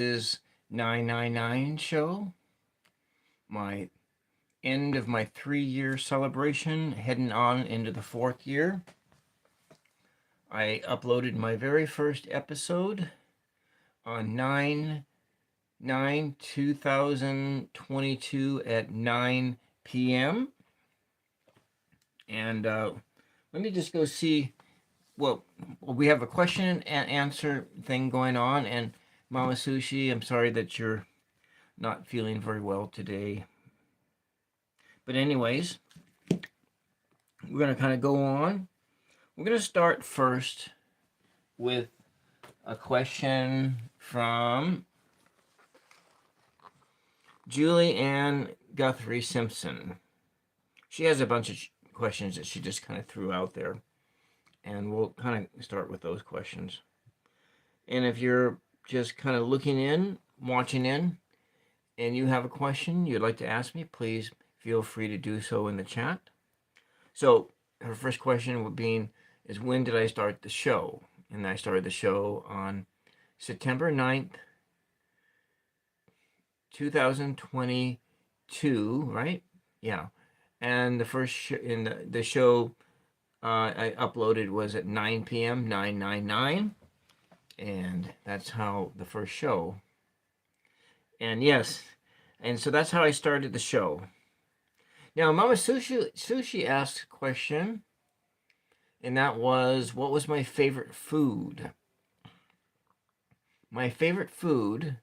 is 999 show, my end of my 3-year celebration, heading on into the 4th year. I uploaded my very first episode on 9/9/2022 at 9 p.m. And let me just go see. Well, we have a question and answer thing going on. And Mama Sushi, I'm sorry that you're not feeling very well today. But anyways, we're going to kind of go on. We're going to start first with a question from Julie Ann Guthrie Simpson. She has a bunch of questions that she just kind of threw out there, and we'll kind of start with those questions. And if you're just kind of looking in, watching in, and you have a question you'd like to ask me, please feel free to do so in the chat. So her first question would be is, when did I start the show? And I started the show on September 9th, 2022, right? Yeah. And the first in the show I uploaded was at 9 p.m., 999. And that's how the first show. And yes, and so that's how I started the show. Now, Mama Sushi asked a question, and that was, what was my favorite food? My favorite food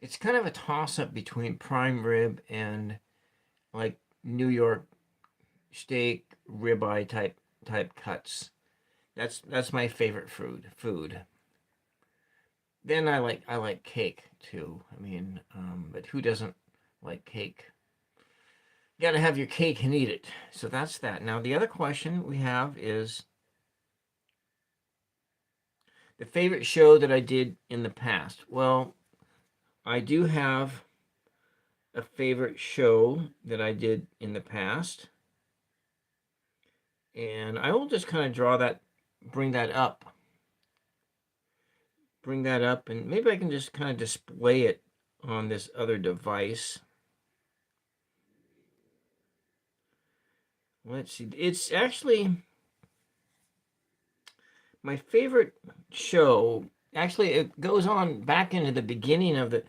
it's kind of a toss-up between prime rib and like New York steak ribeye type cuts. That's my favorite food. Then I like cake too. I mean, but who doesn't like cake? You gotta have your cake and eat it. So that's that. Now the other question we have is the favorite show that I did in the past. Well, I do have a favorite show that I did in the past, and I will just kind of bring that up, and maybe I can just kind of display it on this other device. Let's see. It's actually my favorite show. Actually, it goes on back into the beginning of the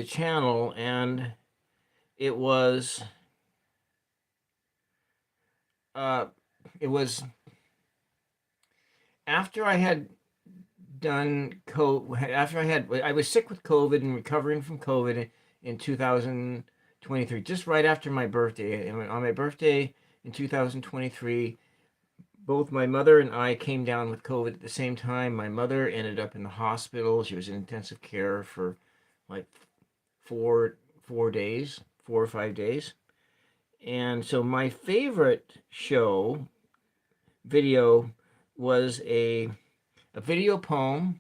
channel, and it was after I had done I was sick with COVID and recovering from COVID in 2023, just right after my birthday. And on my birthday in 2023, both my mother and I came down with COVID at the same time. My mother ended up in the hospital. She was in intensive care for like 4 or 5 days. And so my favorite video was a video poem.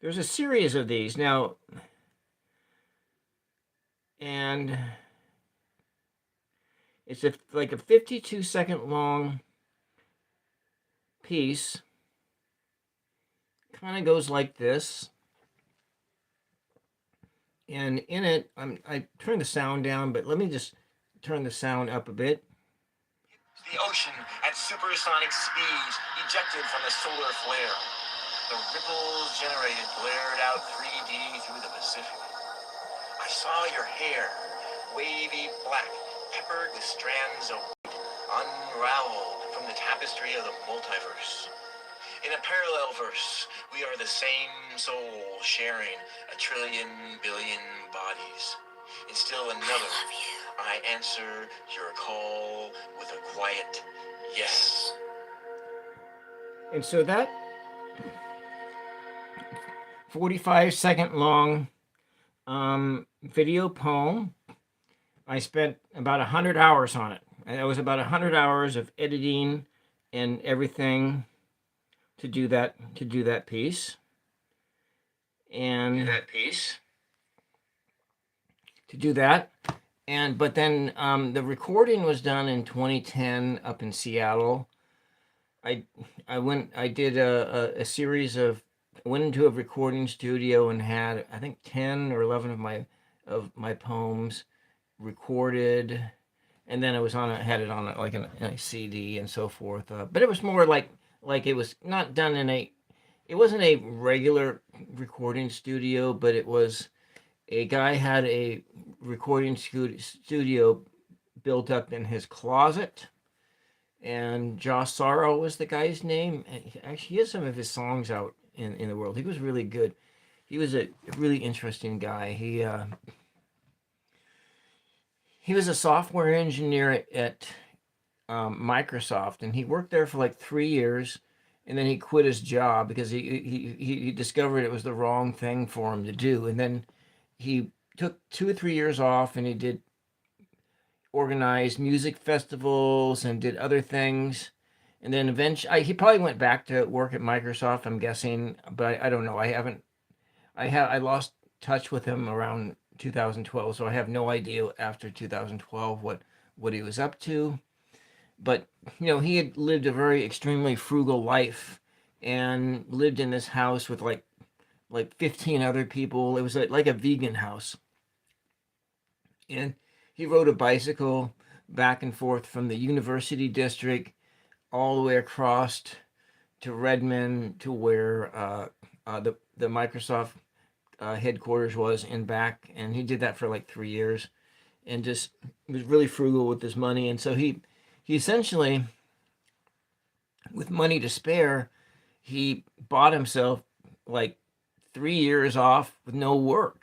There's a series of these now, and it's like a 52-second long piece. Kind of goes like this, and in it, I turned the sound down, but let me just turn the sound up a bit. The ocean at supersonic speeds ejected from the solar flare. The ripples generated blared out 3D through the Pacific. I saw your hair, wavy black, peppered with strands of white, unraveled from the tapestry of the multiverse. In a parallel verse, we are the same soul sharing a trillion billion bodies. In still another, I answer your call with a quiet yes. And so that 45-second long video poem, I spent about 100 hours on it. And it was about 100 hours of editing and everything to do that piece. And but then the recording was done in 2010 up in Seattle. I I did a series of, went into a recording studio and had, I think, 10 or 11 of my poems recorded, and then I was on had it on like a CD and so forth. But it was more like it was not done in a, it wasn't a regular recording studio, but it was, a guy had a recording studio built up in his closet, and Josh Sorrow was the guy's name. And actually, he has some of his songs out in the world. He was really good. He was a really interesting guy. He was a software engineer at Microsoft, and he worked there for like 3 years, and then he quit his job because he discovered it was the wrong thing for him to do, and then he took 2 or 3 years off, and he did organized music festivals and did other things. And then eventually, he probably went back to work at Microsoft, I'm guessing, but I don't know. I haven't. I lost touch with him around 2012, so I have no idea after 2012 what he was up to. But he had lived a very extremely frugal life and lived in this house with like 15 other people. It was like a vegan house, and he rode a bicycle back and forth from the University District all the way across to Redmond to where the Microsoft headquarters was, and back. And he did that for like 3 years, and just was really frugal with his money. And so he essentially, with money to spare, he bought himself like 3 years off with no work.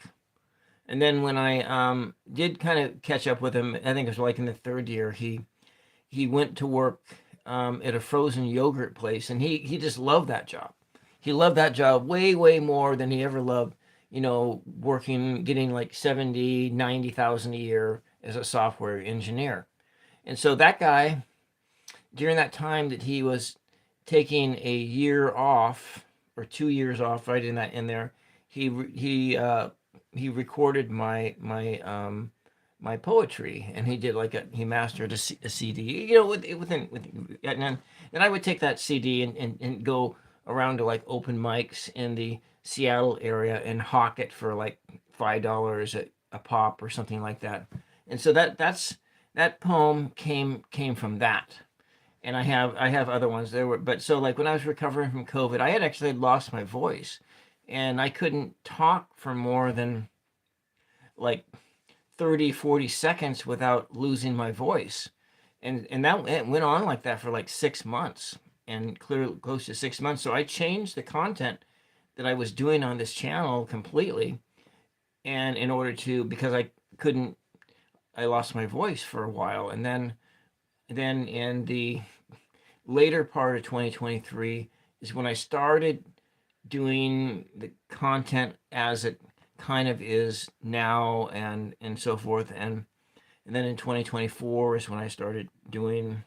And then when I did kind of catch up with him, I think it was like in the third year, he went to work at a frozen yogurt place, and he just loved that job. He loved that job way more than he ever loved, working, getting like 70, 90,000 a year as a software engineer. And so that guy, during that time that he was taking a year off or 2 years off, right in there, he recorded my poetry, and he did he mastered a CD, and then I would take that CD and go around to like open mics in the Seattle area and hawk it for like $5 a pop or something like that. And so that poem came from that. And I have other ones there were, but so like when I was recovering from COVID, I had actually lost my voice, and I couldn't talk for more than like 30, 40 seconds without losing my voice. And that it went on like that for like 6 months, and close to 6 months. So I changed the content that I was doing on this channel completely. And in order to, because I lost my voice for a while. And then in the later part of 2023 is when I started doing the content as it kind of is now, and so forth. And then in 2024 is when I started doing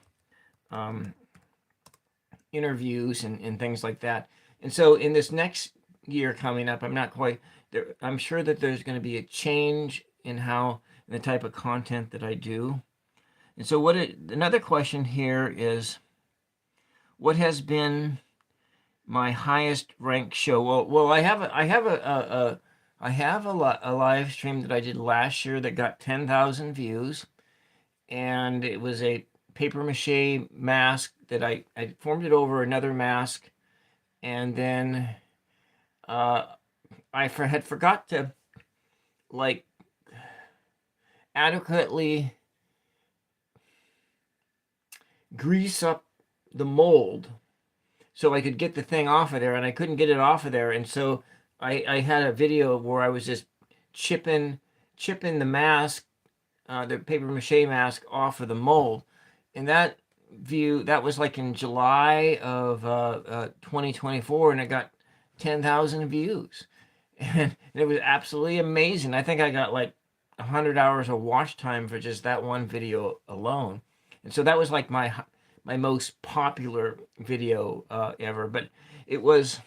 interviews and things like that. And so in this next year coming up, I'm not quite there. I'm sure that there's going to be a change in the type of content that I do. And so another question here is, what has been my highest ranked show? Well, I have a live stream that I did last year that got 10,000 views, and it was a paper mache mask that I formed it over another mask, and then I had forgot to like adequately grease up the mold so I could get the thing off of there, and I couldn't get it off of there. And so I had a video where I was just chipping the mask, the paper mache mask, off of the mold. And that was like in July of 2024, and it got 10,000 views. And it was absolutely amazing. I think I got like 100 hours of watch time for just that one video alone. And so that was like my most popular video ever. But it was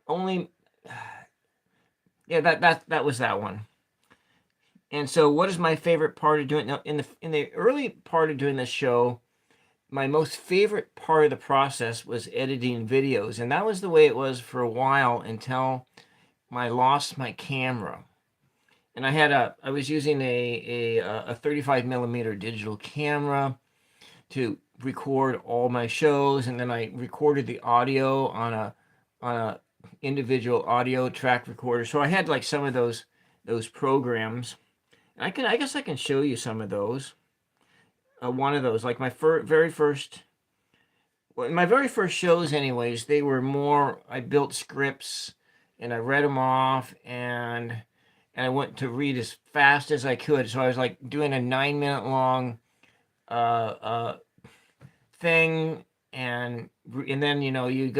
only, yeah, that was that one. And so what is my favorite part of doing, now in the early part of doing this show, my most favorite part of the process was editing videos, and that was the way it was for a while until I lost my camera. And I was using a 35 millimeter digital camera to record all my shows, and then I recorded the audio on a individual audio track recorder. So I had like some of those programs. I guess I can show you some of those. One of those, like very first, well, my very first shows, anyways, they were more. I built scripts and I read them off, and I went to read as fast as I could. So I was like doing a 9 minute long uh, uh, thing, and then you